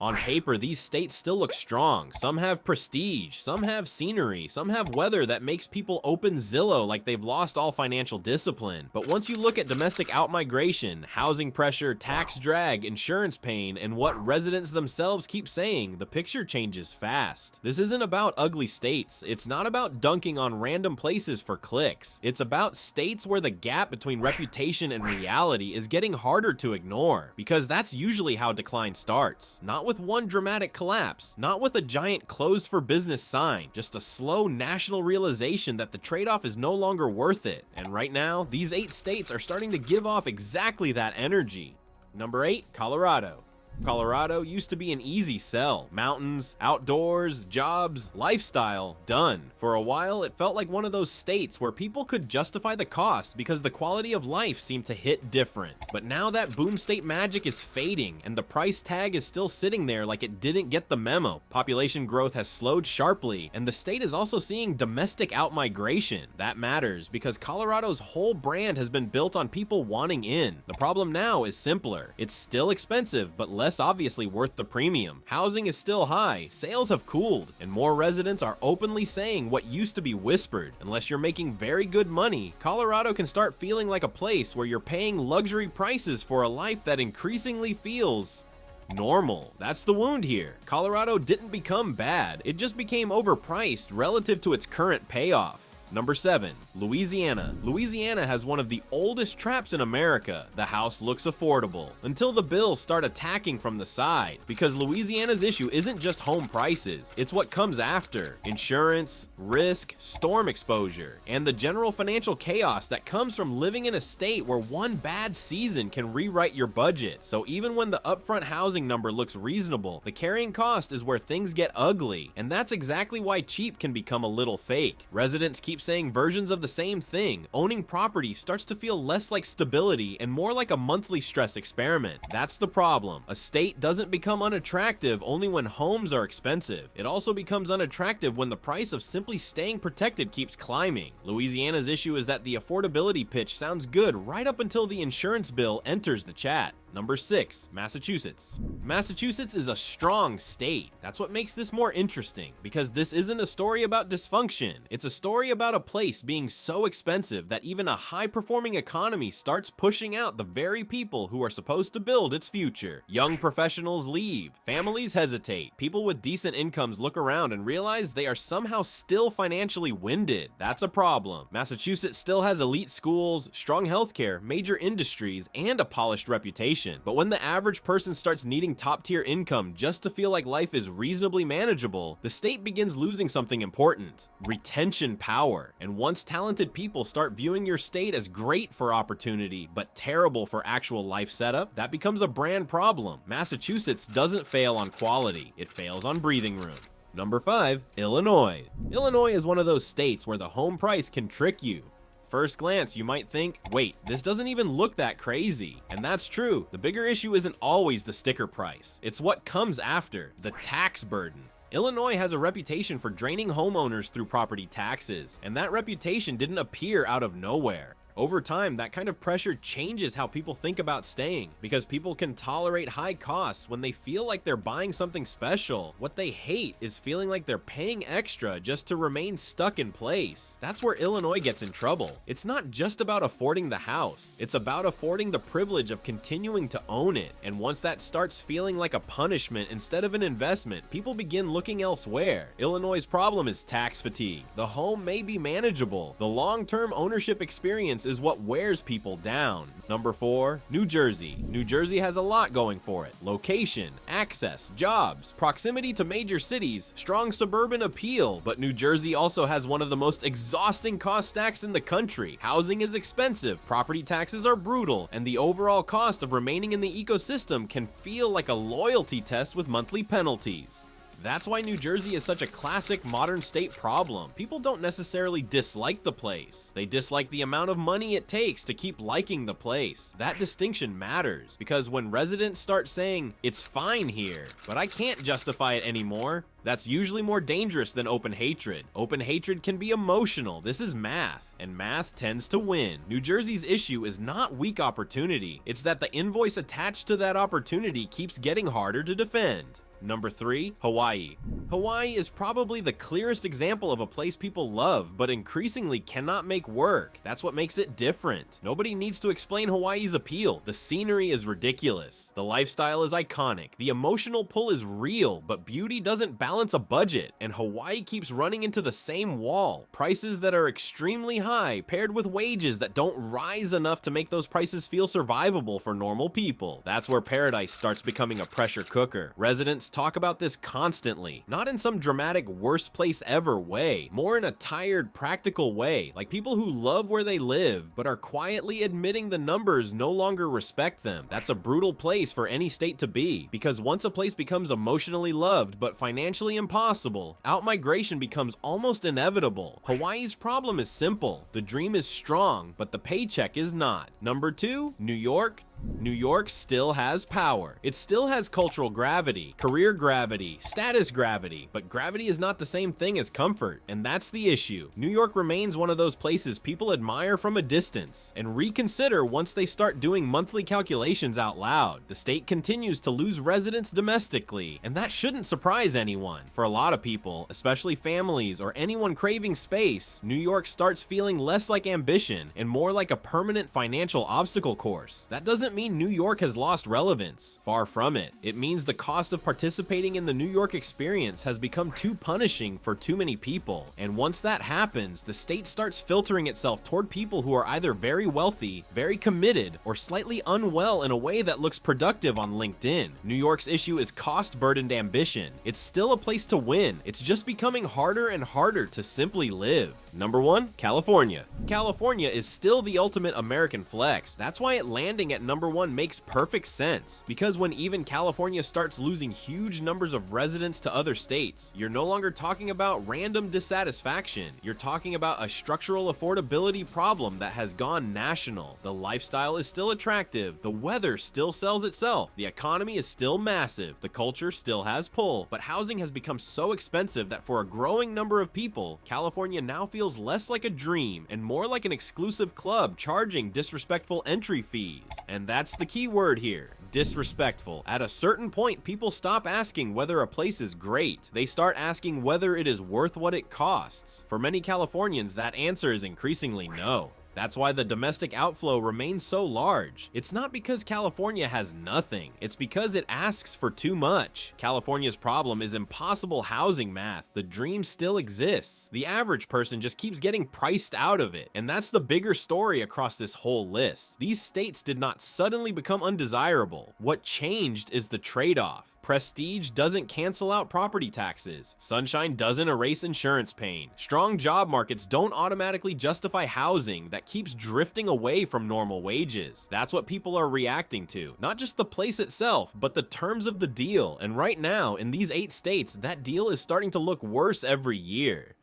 On paper, these states still look strong. Some have prestige, some have scenery, some have weather that makes people open Zillow like they've lost all financial discipline. But once you look at domestic outmigration, housing pressure, tax drag, insurance pain, and what residents themselves keep saying, the picture changes fast. This isn't about ugly states. It's not about dunking on random places for clicks. It's about states where the gap between reputation and reality is getting harder to ignore, because that's usually how decline starts. Not with one dramatic collapse, not with a giant closed for business sign, just a slow national realization that the trade-off is no longer worth it. And right now, these 8 states are starting to give off exactly that energy. Number 8, Colorado. Colorado used to be an easy sell. Mountains, outdoors, jobs, lifestyle, done. For a while, it felt like one of those states where people could justify the cost because the quality of life seemed to hit different. But now that boom state magic is fading, and the price tag is still sitting there like it didn't get the memo. Population growth has slowed sharply, and the state is also seeing domestic outmigration. That matters because Colorado's whole brand has been built on people wanting in. The problem now is simpler. It's still expensive, but less obviously worth the premium. Housing is still high, sales have cooled, and more residents are openly saying what used to be whispered. Unless you're making very good money, Colorado can start feeling like a place where you're paying luxury prices for a life that increasingly feels normal. That's the wound here. Colorado didn't become bad, it just became overpriced relative to its current payoff. Number 7, Louisiana. Louisiana has one of the oldest traps in America. The house looks affordable until the bills start attacking from the side, because Louisiana's issue isn't just home prices, it's what comes after. Insurance, risk, storm exposure, and the general financial chaos that comes from living in a state where one bad season can rewrite your budget. So even when the upfront housing number looks reasonable, the carrying cost is where things get ugly, and that's exactly why cheap can become a little fake. Residents keep saying versions of the same thing. Owning property starts to feel less like stability and more like a monthly stress experiment. That's the problem. A state doesn't become unattractive only when homes are expensive. It also becomes unattractive when the price of simply staying protected keeps climbing. Louisiana's issue is that the affordability pitch sounds good right up until the insurance bill enters the chat. Number 6, Massachusetts. Massachusetts is a strong state. That's what makes this more interesting, because this isn't a story about dysfunction. It's a story about a place being so expensive that even a high-performing economy starts pushing out the very people who are supposed to build its future. Young professionals leave, families hesitate, people with decent incomes look around and realize they are somehow still financially winded. That's a problem. Massachusetts still has elite schools, strong healthcare, major industries, and a polished reputation. But when the average person starts needing top-tier income just to feel like life is reasonably manageable, the state begins losing something important: retention power. And once talented people start viewing your state as great for opportunity, but terrible for actual life setup, that becomes a brand problem. Massachusetts doesn't fail on quality, it fails on breathing room. Number 5, Illinois. Illinois is one of those states where the home price can trick you. First glance, you might think, wait, this doesn't even look that crazy. And that's true. The bigger issue isn't always the sticker price. It's what comes after, the tax burden. Illinois has a reputation for draining homeowners through property taxes, and that reputation didn't appear out of nowhere. Over time, that kind of pressure changes how people think about staying, because people can tolerate high costs when they feel like they're buying something special. What they hate is feeling like they're paying extra just to remain stuck in place. That's where Illinois gets in trouble. It's not just about affording the house, it's about affording the privilege of continuing to own it. And once that starts feeling like a punishment instead of an investment, people begin looking elsewhere. Illinois' problem is tax fatigue. The home may be manageable. The long-term ownership experience is what wears people down. Number 4, New Jersey. New Jersey has a lot going for it: location, access, jobs, proximity to major cities, strong suburban appeal. But New Jersey also has one of the most exhausting cost stacks in the country. Housing is expensive, property taxes are brutal, and the overall cost of remaining in the ecosystem can feel like a loyalty test with monthly penalties. That's why New Jersey is such a classic modern state problem. People don't necessarily dislike the place. They dislike the amount of money it takes to keep liking the place. That distinction matters, because when residents start saying, "It's fine here, but I can't justify it anymore," that's usually more dangerous than open hatred. Open hatred can be emotional. This is math, and math tends to win. New Jersey's issue is not weak opportunity. It's that the invoice attached to that opportunity keeps getting harder to defend. Number 3, Hawaii. Hawaii is probably the clearest example of a place people love, but increasingly cannot make work. That's what makes it different. Nobody needs to explain Hawaii's appeal. The scenery is ridiculous. The lifestyle is iconic. The emotional pull is real, but beauty doesn't balance a budget, and Hawaii keeps running into the same wall. Prices that are extremely high, paired with wages that don't rise enough to make those prices feel survivable for normal people. That's where paradise starts becoming a pressure cooker. Residents talk about this constantly, not in some dramatic worst place ever way, more in a tired, practical way, like people who love where they live, but are quietly admitting the numbers no longer respect them. That's a brutal place for any state to be, because once a place becomes emotionally loved but financially impossible, outmigration becomes almost inevitable. Hawaii's problem is simple. The dream is strong, but the paycheck is not. Number 2, New York. New York still has power. It still has cultural gravity, career gravity, status gravity, but gravity is not the same thing as comfort, and that's the issue. New York remains one of those places people admire from a distance and reconsider once they start doing monthly calculations out loud. The state continues to lose residents domestically, and that shouldn't surprise anyone. For a lot of people, especially families or anyone craving space, New York starts feeling less like ambition and more like a permanent financial obstacle course. That doesn't mean New York has lost relevance. Far from it. It means the cost of participating in the New York experience has become too punishing for too many people. And once that happens, the state starts filtering itself toward people who are either very wealthy, very committed, or slightly unwell in a way that looks productive on LinkedIn. New York's issue is cost-burdened ambition. It's still a place to win. It's just becoming harder and harder to simply live. Number 1, California. California is still the ultimate American flex. That's why it landing at number 1 makes perfect sense. Because when even California starts losing huge numbers of residents to other states, you're no longer talking about random dissatisfaction. You're talking about a structural affordability problem that has gone national. The lifestyle is still attractive. The weather still sells itself. The economy is still massive. The culture still has pull. But housing has become so expensive that for a growing number of people, California now feels less like a dream and more like an exclusive club charging disrespectful entry fees. And that's the key word here. Disrespectful. At a certain point, people stop asking whether a place is great. They start asking whether it is worth what it costs. For many Californians, that answer is increasingly no. That's why the domestic outflow remains so large. It's not because California has nothing. It's because it asks for too much. California's problem is impossible housing math. The dream still exists. The average person just keeps getting priced out of it. And that's the bigger story across this whole list. These states did not suddenly become undesirable. What changed is the trade-off. Prestige doesn't cancel out property taxes. Sunshine doesn't erase insurance pain. Strong job markets don't automatically justify housing that keeps drifting away from normal wages. That's what people are reacting to. Not just the place itself, but the terms of the deal. And right now, in these 8 states, that deal is starting to look worse every year.